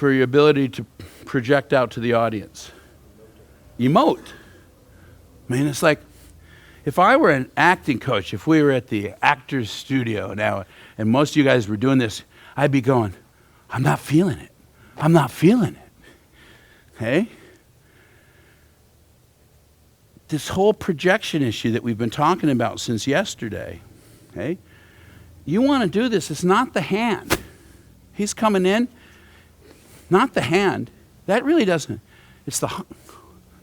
for your ability to project out to the audience. Emote. I mean, it's like, if I were an acting coach, if we were at the actor's studio now, and most of you guys were doing this, I'd be going, I'm not feeling it. I'm not feeling it. Okay? This whole projection issue that we've been talking about since yesterday, okay? You want to do this, it's not the hand. He's coming in, not the hand. That really doesn't,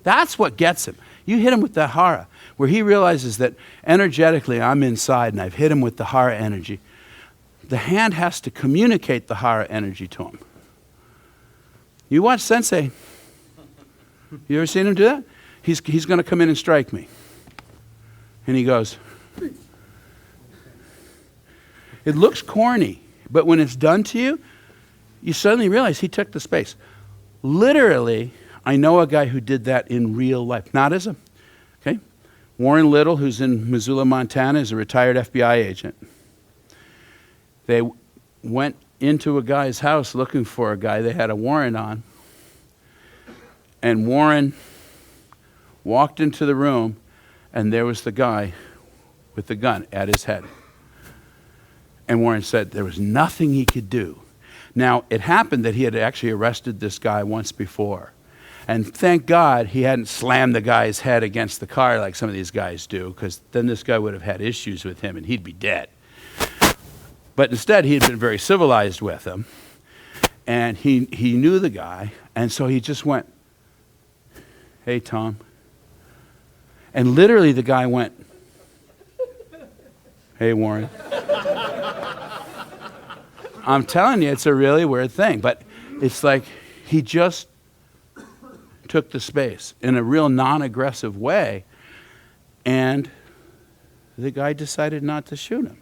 that's what gets him. You hit him with the hara, where he realizes that energetically I'm inside and I've hit him with the hara energy. The hand has to communicate the hara energy to him. You watch Sensei. You ever seen him do that? He's going to come in and strike me. And he goes. It looks corny, but when it's done to you, you suddenly realize he took the space. Literally, I know a guy who did that in real life. Not as a, okay? Warren Little, who's in Missoula, Montana, is a retired FBI agent. They went into a guy's house looking for a guy they had a warrant on. And Warren walked into the room, and there was the guy with the gun at his head. And Warren said there was nothing he could do. Now, it happened that he had actually arrested this guy once before. And thank God he hadn't slammed the guy's head against the car like some of these guys do, because then this guy would have had issues with him and he'd be dead. But instead, he had been very civilized with him. And he knew the guy, and so he just went, hey, Tom. And literally the guy went, hey, Warren. I'm telling you, it's a really weird thing. But it's like he just took the space in a real non-aggressive way, and the guy decided not to shoot him.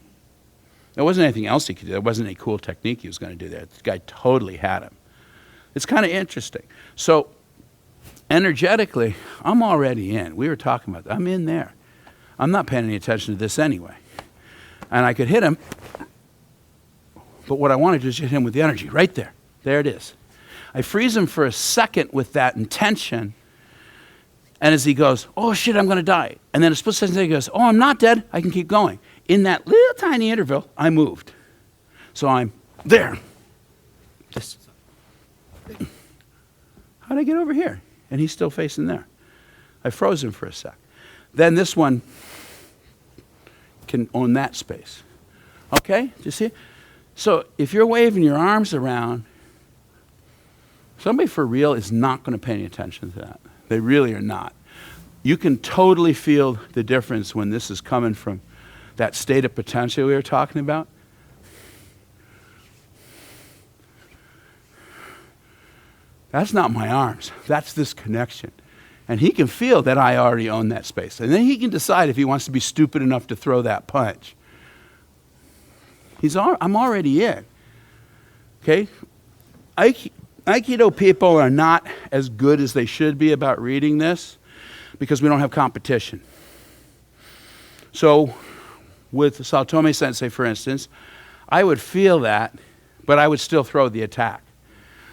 There wasn't anything else he could do. There wasn't any cool technique he was going to do there. The guy totally had him. It's kind of interesting. So energetically, I'm already in. We were talking about that. I'm in there. I'm not paying any attention to this anyway. And I could hit him, but what I want to do is hit him with the energy right there. There it is. I freeze him for a second with that intention, and as he goes, oh shit, I'm going to die. And then a split second later he goes, oh, I'm not dead. I can keep going. In that little tiny interval, I moved. So I'm there. Just, how'd I get over here? And he's still facing there. I froze him for a sec. Then this one can own that space. Okay? Do you see? So if you're waving your arms around, somebody for real is not going to pay any attention to that. They really are not. You can totally feel the difference when this is coming from that state of potential we were talking about. That's not my arms. That's this connection. And he can feel that I already own that space. And then he can decide if he wants to be stupid enough to throw that punch. I'm already in. Okay? Aikido people are not as good as they should be about reading this because we don't have competition. So with Saotome Sensei, for instance, I would feel that, but I would still throw the attack.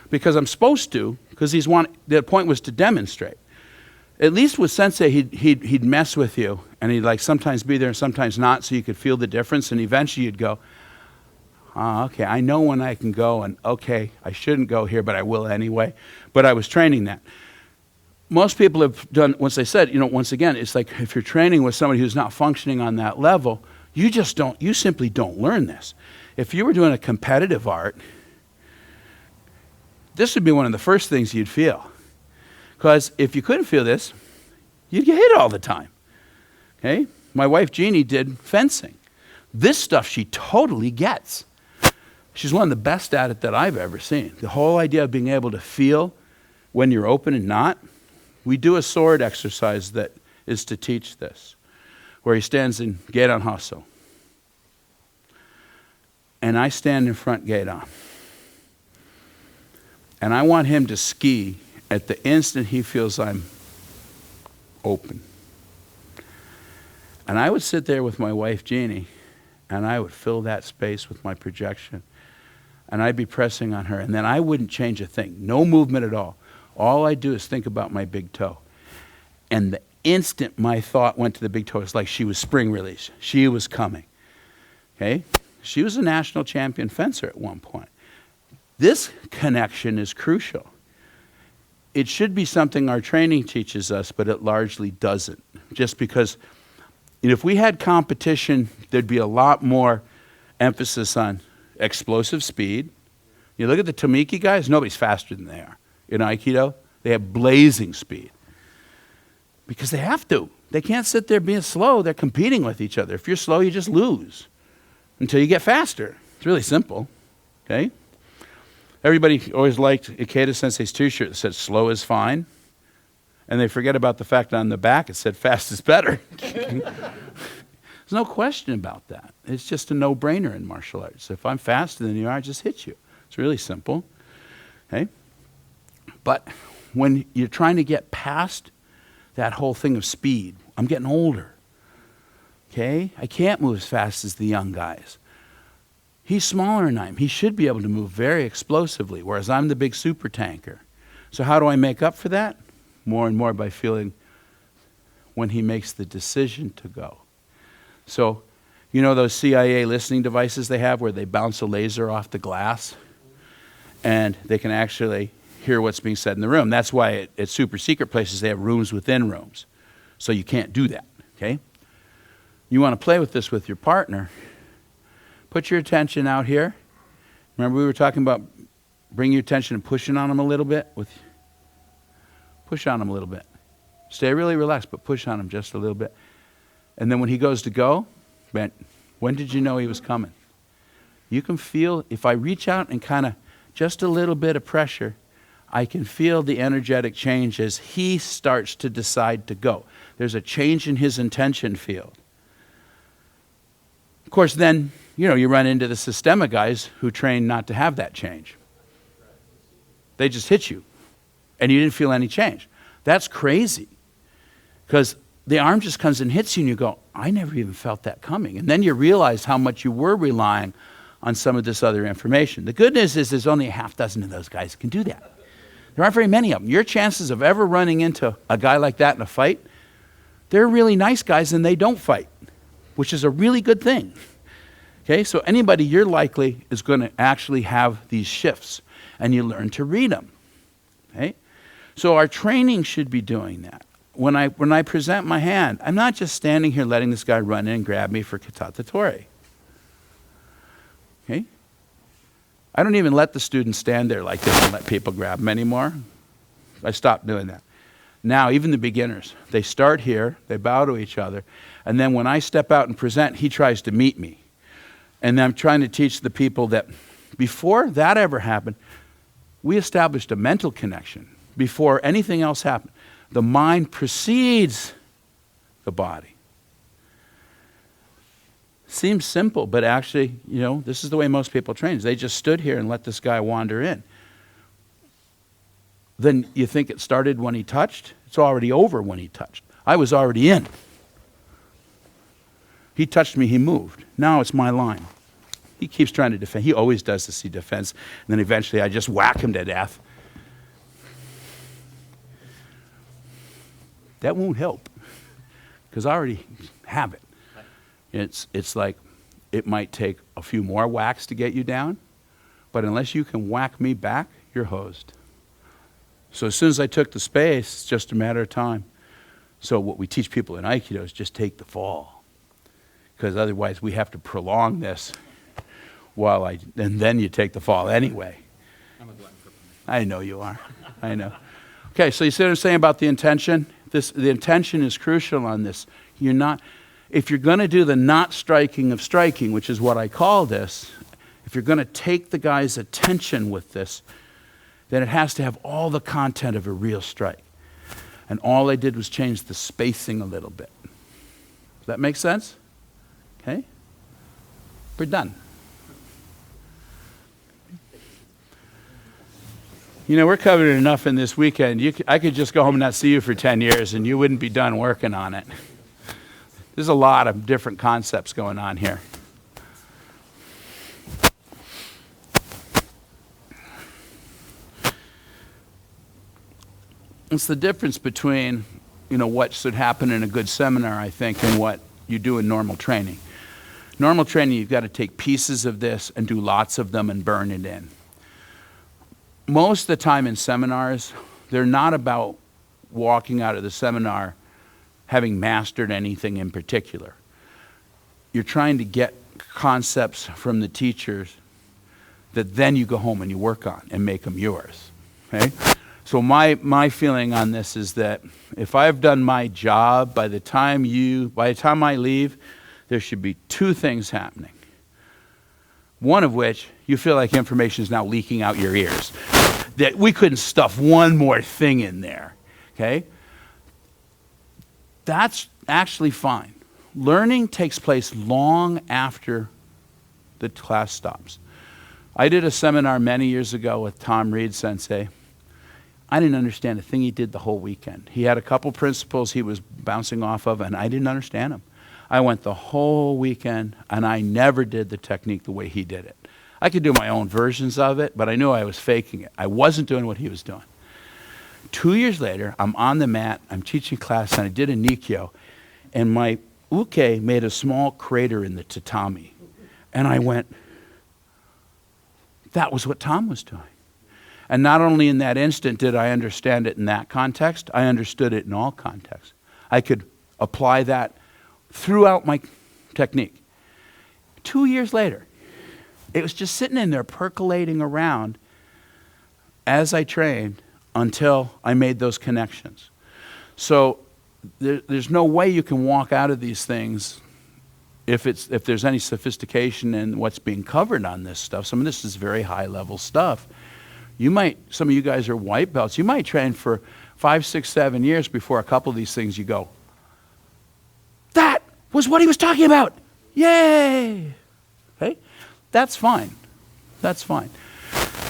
Because I'm supposed to, because the point was to demonstrate. At least with Sensei, he'd mess with you, and he'd like sometimes be there and sometimes not, so you could feel the difference, and eventually you'd go, okay, I know when I can go, and okay, I shouldn't go here, but I will anyway. But I was training that. Most people have done, once they said, once again, it's like if you're training with somebody who's not functioning on that level, you simply don't learn this. If you were doing a competitive art, this would be one of the first things you'd feel. Because if you couldn't feel this, you'd get hit all the time. Okay? My wife Jeannie did fencing. This stuff she totally gets. She's one of the best at it that I've ever seen. The whole idea of being able to feel when you're open and not. We do a sword exercise that is to teach this, where he stands in Geidan Hasso. And I stand in front Geidan. And I want him to ski at the instant he feels I'm open. And I would sit there with my wife Jeannie, and I would fill that space with my projection. and I'd be pressing on her, and then I wouldn't change a thing. No movement at all. All I do is think about my big toe. And the instant my thought went to the big toe, it's like she was spring release. She was coming. Okay? She was a national champion fencer at one point. This connection is crucial. It should be something our training teaches us, but it largely doesn't. Just because if we had competition, there'd be a lot more emphasis on explosive speed. You look at the Tomiki guys, nobody's faster than they are. In Aikido, they have blazing speed. Because they have to. They can't sit there being slow. They're competing with each other. If you're slow, you just lose until you get faster. It's really simple, okay? Everybody always liked Ikeda Sensei's t-shirt that said slow is fine. And they forget about the fact that on the back it said fast is better. There's no question about that. It's just a no-brainer in martial arts. If I'm faster than you are, I just hit you. It's really simple, okay? But when you're trying to get past that whole thing of speed, I'm getting older, okay? I can't move as fast as the young guys. He's smaller than I am. He should be able to move very explosively, whereas I'm the big super tanker. So how do I make up for that? More and more by feeling when he makes the decision to go. So, you know those CIA listening devices they have where they bounce a laser off the glass? And they can actually hear what's being said in the room. That's why at super secret places they have rooms within rooms. So you can't do that, okay? You want to play with this with your partner. Put your attention out here. Remember we were talking about bringing your attention and pushing on them a little bit? Push on him a little bit. Stay really relaxed, but push on him just a little bit. And then when he goes to go, when did you know he was coming? You can feel, if I reach out and kind of just a little bit of pressure, I can feel the energetic change as he starts to decide to go. There's a change in his intention field. Of course, then, you run into the systemic guys who train not to have that change. They just hit you. And you didn't feel any change. That's crazy. Because the arm just comes and hits you and you go, I never even felt that coming. And then you realize how much you were relying on some of this other information. The good news is there's only a half dozen of those guys who can do that. There aren't very many of them. Your chances of ever running into a guy like that in a fight, they're really nice guys and they don't fight, which is a really good thing. Okay, so anybody you're likely is going to actually have these shifts and you learn to read them. Okay? So our training should be doing that. When I present my hand, I'm not just standing here letting this guy run in and grab me for katata tori. Okay? I don't even let the students stand there like this and let people grab them anymore. I stopped doing that. Now, even the beginners, they start here, they bow to each other, and then when I step out and present, he tries to meet me. And I'm trying to teach the people that before that ever happened, we established a mental connection. Before anything else happened, the mind precedes the body. Seems simple, but actually, this is the way most people train. They just stood here and let this guy wander in. Then you think it started when he touched? It's already over when he touched. I was already in. He touched me, he moved. Now it's my line. He keeps trying to defend. He always does this, he defends. And then eventually I just whack him to death. That won't help because I already have it. It's like it might take a few more whacks to get you down, but unless you can whack me back, you're hosed. So as soon as I took the space, it's just a matter of time. So what we teach people in Aikido is just take the fall, because otherwise we have to prolong this and then you take the fall anyway. I'm a glutton for punishment. I know you are. I know. Okay, so you see what I'm saying about the intention? The intention is crucial on this. If you're going to do the not striking of striking, which is what I call this, if you're going to take the guy's attention with this, then it has to have all the content of a real strike. And all I did was change the spacing a little bit. Does that make sense? Okay? We're done. We're covered enough in this weekend. I could just go home and not see you for 10 years and you wouldn't be done working on it. There's a lot of different concepts going on here. It's the difference between, what should happen in a good seminar, I think, and what you do in normal training. Normal training, you've got to take pieces of this and do lots of them and burn it in. Most of the time in seminars, they're not about walking out of the seminar having mastered anything in particular. You're trying to get concepts from the teachers that then you go home and you work on and make them yours. Okay? So my feeling on this is that if I've done my job, by the time I leave, there should be two things happening. One of which, you feel like information is now leaking out your ears. That we couldn't stuff one more thing in there. Okay? That's actually fine. Learning takes place long after the class stops. I did a seminar many years ago with Tom Reed Sensei. I didn't understand a thing he did the whole weekend. He had a couple principles he was bouncing off of, and I didn't understand them. I went the whole weekend, and I never did the technique the way he did it. I could do my own versions of it, but I knew I was faking it. I wasn't doing what he was doing. 2 years later, I'm on the mat, I'm teaching class, and I did a Nikkyo, and my uke made a small crater in the tatami. And I went, that was what Tom was doing. And not only in that instant did I understand it in that context, I understood it in all contexts. I could apply that throughout my technique. 2 years later, it was just sitting in there percolating around as I trained until I made those connections. So there's no way you can walk out of these things if there's any sophistication in what's being covered on this stuff. Some of this is very high level stuff. Some of you guys are white belts. You might train for 5, 6, 7 years before a couple of these things you go, that was what he was talking about. Yay! Okay? That's fine. That's fine.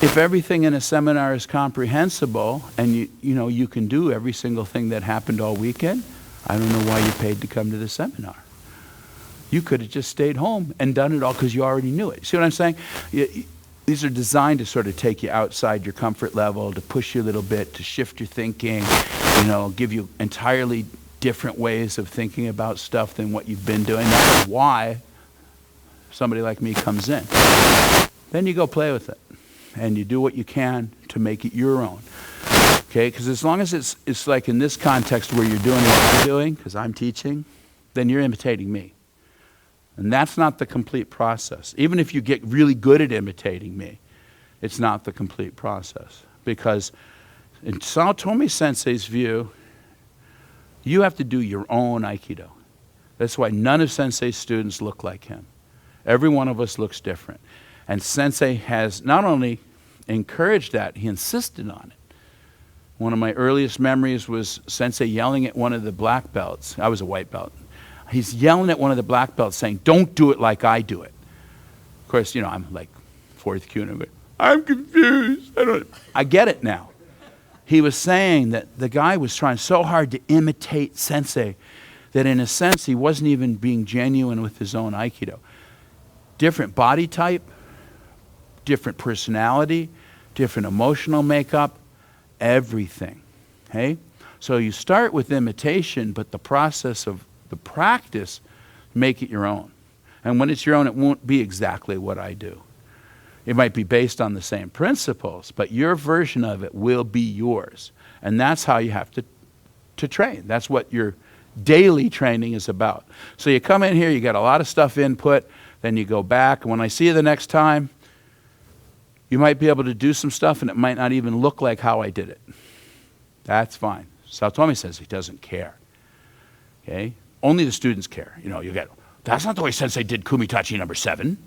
If everything in a seminar is comprehensible and you can do every single thing that happened all weekend, I don't know why you paid to come to the seminar. You could have just stayed home and done it all because you already knew it. See what I'm saying? These are designed to sort of take you outside your comfort level, to push you a little bit, to shift your thinking, give you entirely different ways of thinking about stuff than what you've been doing. That's why somebody like me comes in. Then you go play with it, and you do what you can to make it your own. Okay? Because as long as it's like in this context where you're doing what I'm doing, because I'm teaching, then you're imitating me. And that's not the complete process. Even if you get really good at imitating me, it's not the complete process. Because in Saotomi Sensei's view, you have to do your own Aikido. That's why none of Sensei's students look like him. Every one of us looks different. And Sensei has not only encouraged that, he insisted on it. One of my earliest memories was Sensei yelling at one of the black belts. I was a white belt. He's yelling at one of the black belts saying, don't do it like I do it. Of course, I'm like fourth kyu, and I'm confused. I get it now. He was saying that the guy was trying so hard to imitate Sensei that in a sense he wasn't even being genuine with his own Aikido. Different body type, different personality, different emotional makeup, everything. Okay? So you start with imitation, but the process of the practice, make it your own. And when it's your own, it won't be exactly what I do. It might be based on the same principles, but your version of it will be yours. And that's how you have to train. That's what your daily training is about. So you come in here, you get a lot of stuff input, then you go back, and when I see you the next time, you might be able to do some stuff and it might not even look like how I did it. That's fine. Saotomi says he doesn't care. Okay? Only the students care. You get, that's not the way Sensei did Kumitachi number 7.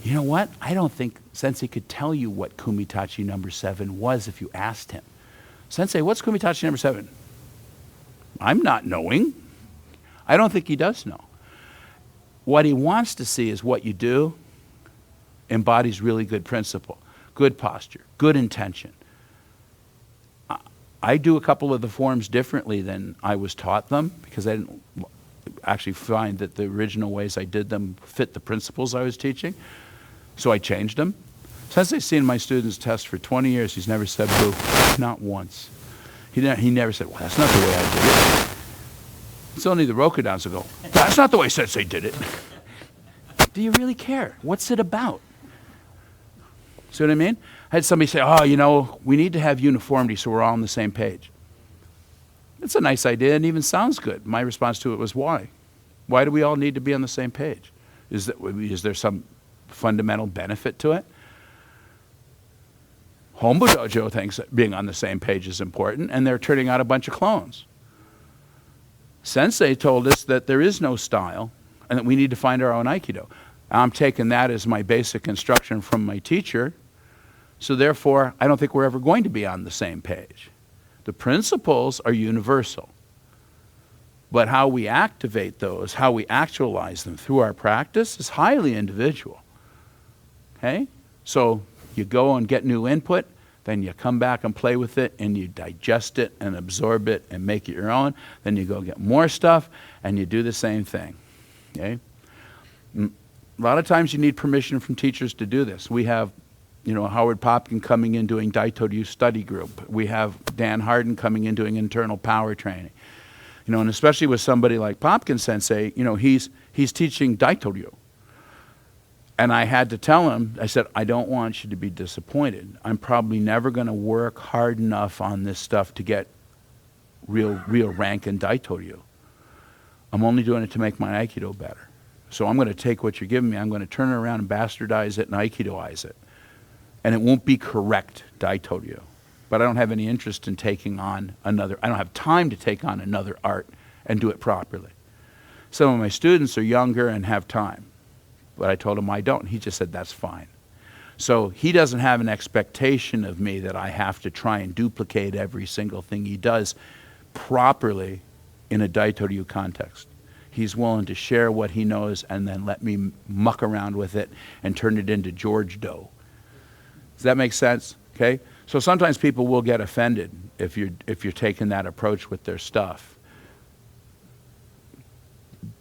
You know what? I don't think Sensei could tell you what Kumitachi number 7 was if you asked him. Sensei, what's Kumitachi number 7? I'm not knowing. I don't think he does know. What he wants to see is what you do embodies really good principle, good posture, good intention. I do a couple of the forms differently than I was taught them because I didn't actually find that the original ways I did them fit the principles I was teaching. So I changed them. Since I've seen my students test for 20 years, he's never said boo, not once. He never said, well, that's not the way I did it. It's only the Rokudans who go, that's not the way Sensei did it. Do you really care? What's it about? See what I mean? I had somebody say, oh, we need to have uniformity so we're all on the same page. It's a nice idea and even sounds good. My response to it was, why? Why do we all need to be on the same page? Is there some fundamental benefit to it? Hombu Dojo thinks that being on the same page is important, and they're turning out a bunch of clones. Sensei told us that there is no style and that we need to find our own Aikido. I'm taking that as my basic instruction from my teacher, so therefore I don't think we're ever going to be on the same page. The principles are universal, but how we activate those, how we actualize them through our practice is highly individual. Okay? So you go and get new input, then you come back and play with it, and you digest it and absorb it and make it your own. Then you go get more stuff, and you do the same thing. Okay? A lot of times you need permission from teachers to do this. We have, Howard Popkin coming in doing Daito-ryu study group. We have Dan Harden coming in doing internal power training. And especially with somebody like Popkin Sensei, he's teaching Daito-ryu. And I had to tell him, I said, I don't want you to be disappointed. I'm probably never going to work hard enough on this stuff to get real rank in Daito-ryu. I'm only doing it to make my Aikido better. So I'm going to take what you're giving me, I'm going to turn it around and bastardize it and Aikidoize it. And it won't be correct Daito-ryu. But I don't have any interest in taking on I don't have time to take on another art and do it properly. Some of my students are younger and have time. But I told him I don't. He just said, that's fine. So he doesn't have an expectation of me that I have to try and duplicate every single thing he does properly in a Daito-ryu context. He's willing to share what he knows and then let me muck around with it and turn it into George dough. Does that make sense? Okay? So sometimes people will get offended if you're taking that approach with their stuff.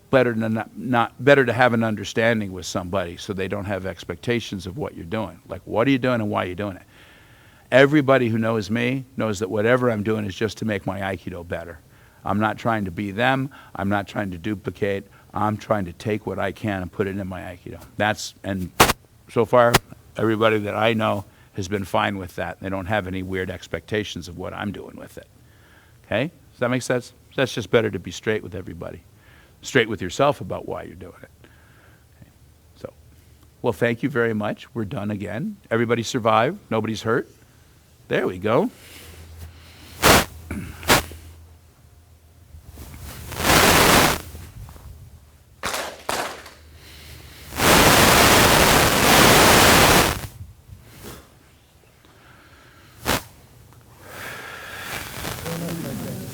Better to have an understanding with somebody so they don't have expectations of what you're doing. Like, what are you doing and why are you doing it? Everybody who knows me knows that whatever I'm doing is just to make my Aikido better. I'm not trying to be them. I'm not trying to duplicate. I'm trying to take what I can and put it in my Aikido. And so far, everybody that I know has been fine with that. They don't have any weird expectations of what I'm doing with it. Okay? Does that make sense? That's just better to be straight with everybody. Straight with yourself about why you're doing it. Okay. So, well, thank you very much. We're done again. Everybody survived. Nobody's hurt. There we go.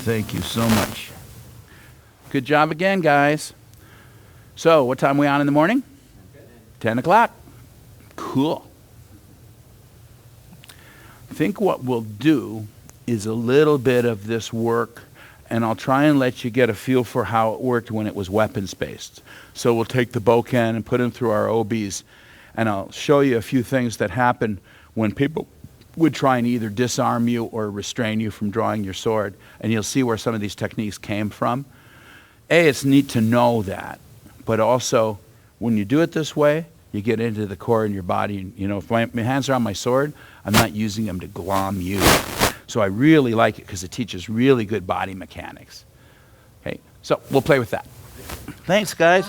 Thank you so much. Good job again, guys. So, what time are we on in the morning? 10 o'clock. Cool. I think what we'll do is a little bit of this work, and I'll try and let you get a feel for how it worked when it was weapons-based. So we'll take the bokken and put them through our obis, and I'll show you a few things that happen when people would try and either disarm you or restrain you from drawing your sword, and you'll see where some of these techniques came from. It's neat to know that, but also when you do it this way, you get into the core in your body. And, if my hands are on my sword, I'm not using them to glom you. So I really like it because it teaches really good body mechanics. Okay, so we'll play with that. Thanks, guys.